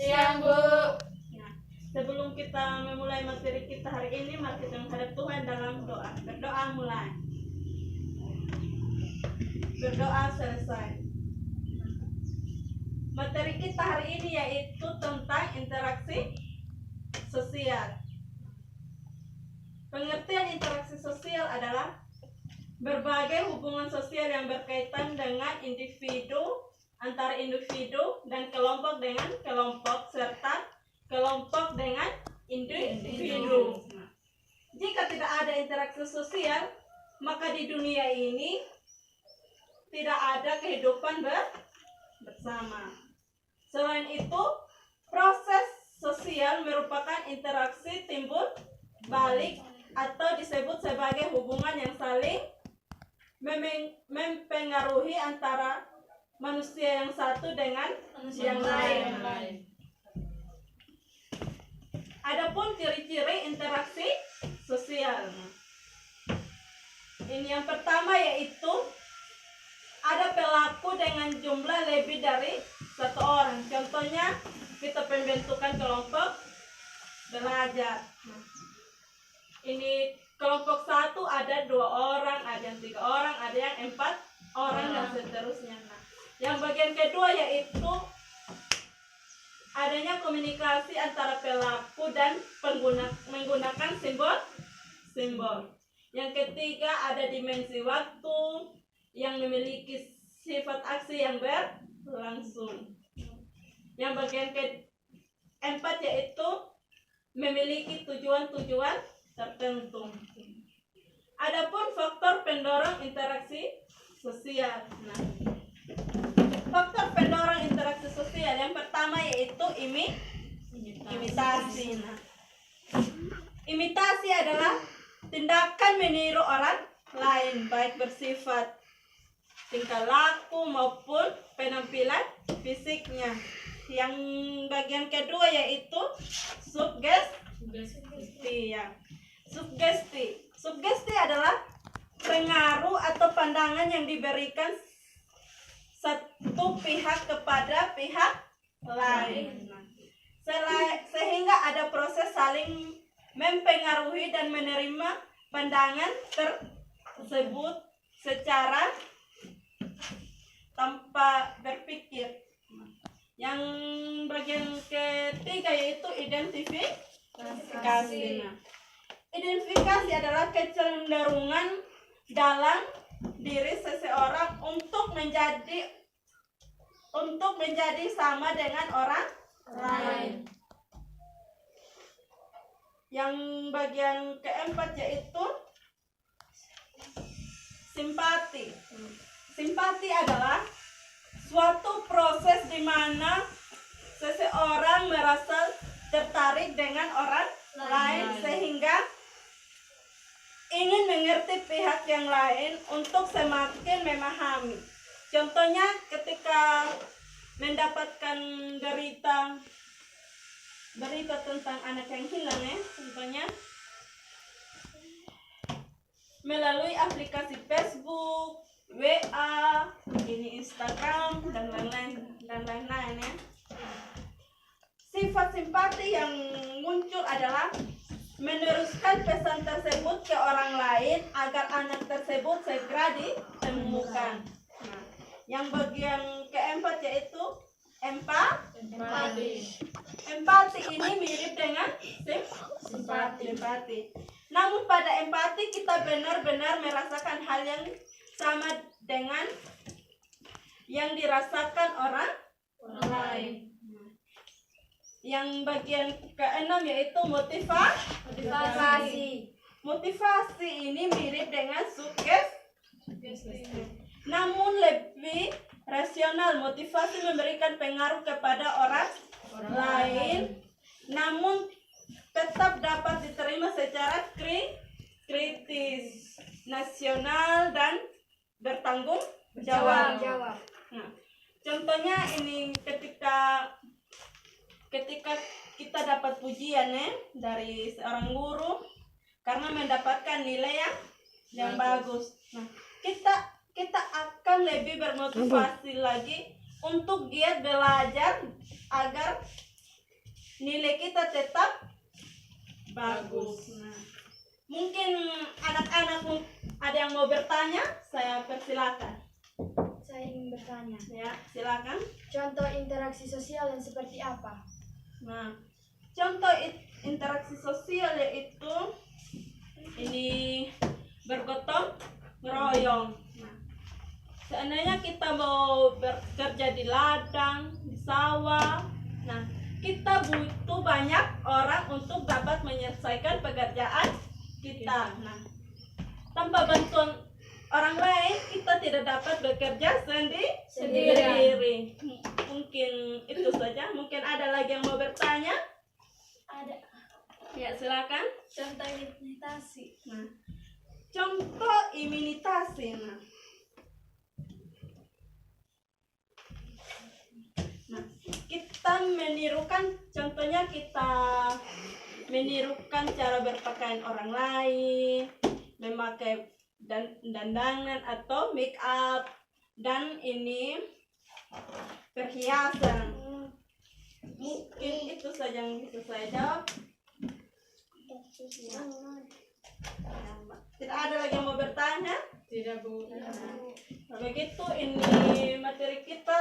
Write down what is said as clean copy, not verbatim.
Siang, Bu. Nah, sebelum kita memulai materi kita hari ini, mari kita menghadap Tuhan dalam doa. Berdoa mulai. Berdoa selesai. Materi kita hari ini yaitu tentang interaksi sosial. Pengertian interaksi sosial adalah berbagai hubungan sosial yang berkaitan dengan individu, antara individu dan kelompok dengan kelompok, serta kelompok dengan individu. Jika tidak ada interaksi sosial, maka di dunia ini tidak ada kehidupan bersama. Selain itu, proses sosial merupakan interaksi timbul balik atau disebut sebagai hubungan yang saling mempengaruhi antara manusia yang satu dengan yang lain. Adapun ciri-ciri interaksi sosial. Ini yang pertama yaitu ada pelaku dengan jumlah lebih dari satu orang. Contohnya kita pembentukan kelompok belajar. Ini kelompok satu ada 2 orang, ada yang 3 orang, ada yang 4 orang dan seterusnya. Nah, yang bagian kedua yaitu adanya komunikasi antara pelaku dan menggunakan simbol. Yang ketiga ada dimensi waktu yang memiliki sifat aksi yang berlangsung. Yang bagian keempat yaitu memiliki tujuan-tujuan tertentu. Adapun faktor pendorong interaksi sosial. Nah, faktor pendorong interaksi sosial yang pertama yaitu imitasi. Nah, imitasi adalah tindakan meniru orang lain, baik bersifat tingkah laku maupun penampilan fisiknya. Yang bagian kedua yaitu sugesti. Sugesti adalah pengaruh atau pandangan yang diberikan satu pihak kepada pihak lain, sehingga ada proses saling mempengaruhi dan menerima pandangan tersebut secara tanpa berpikir. Yang bagian ketiga yaitu identifikasi. Identifikasi adalah kecenderungan dalam diri seseorang untuk menjadi sama dengan orang lain. Yang bagian keempat yaitu simpati. Simpati adalah suatu proses di mana seseorang merasa tertarik dengan orang lain sehingga ingin mengerti pihak yang lain untuk semakin memahami. Contohnya ketika mendapatkan berita tentang anak yang hilang contohnya melalui aplikasi Facebook, WA, ini Instagram dan lain-lain ya. Sifat simpati yang muncul adalah meneruskan pesan tersebut ke orang lain agar anak tersebut segera ditemukan. Nah, yang bagian keempat yaitu empati. Empati ini mirip dengan simpati. Namun pada empati kita benar-benar merasakan hal yang sama dengan yang dirasakan orang lain. Yang bagian keenam yaitu motivasi. Motivasi ini mirip dengan sugesti. Namun lebih rasional. Motivasi memberikan pengaruh kepada orang lain, namun tetap dapat diterima secara kritis, nasional dan bertanggung jawab. Nah, contohnya ini ketika kita dapat pujian dari seorang guru karena mendapatkan nilai yang bagus. Nah, kita akan lebih bermotivasi lagi untuk giat belajar agar nilai kita tetap bagus. Nah, mungkin anak-anak ada yang mau bertanya, saya persilakan. Saya ingin bertanya. Ya, silakan. Contoh interaksi sosial yang seperti apa? Nah, contoh interaksi sosial yaitu ini bergotong meroyong. Nah, seandainya kita mau bekerja di ladang, di sawah, nah kita butuh banyak orang untuk dapat menyelesaikan pekerjaan kita. Nah, tanpa bantuan orang lain kita tidak dapat bekerja sendiri. Mungkin itu saja. Mungkin ada lagi yang mau bertanya? Ada. Ya, silakan. Contoh imitasi. Nah, contoh imitasi. Nah, kita menirukan, contohnya kita menirukan cara berpakaian orang lain, memakai dandanan atau make up, dan ini perhiasan. Mungkin itu saja yang bisa saya jawab. Tidak ada lagi yang mau bertanya? Tidak, Bu. Nah, begitu ini materi kita.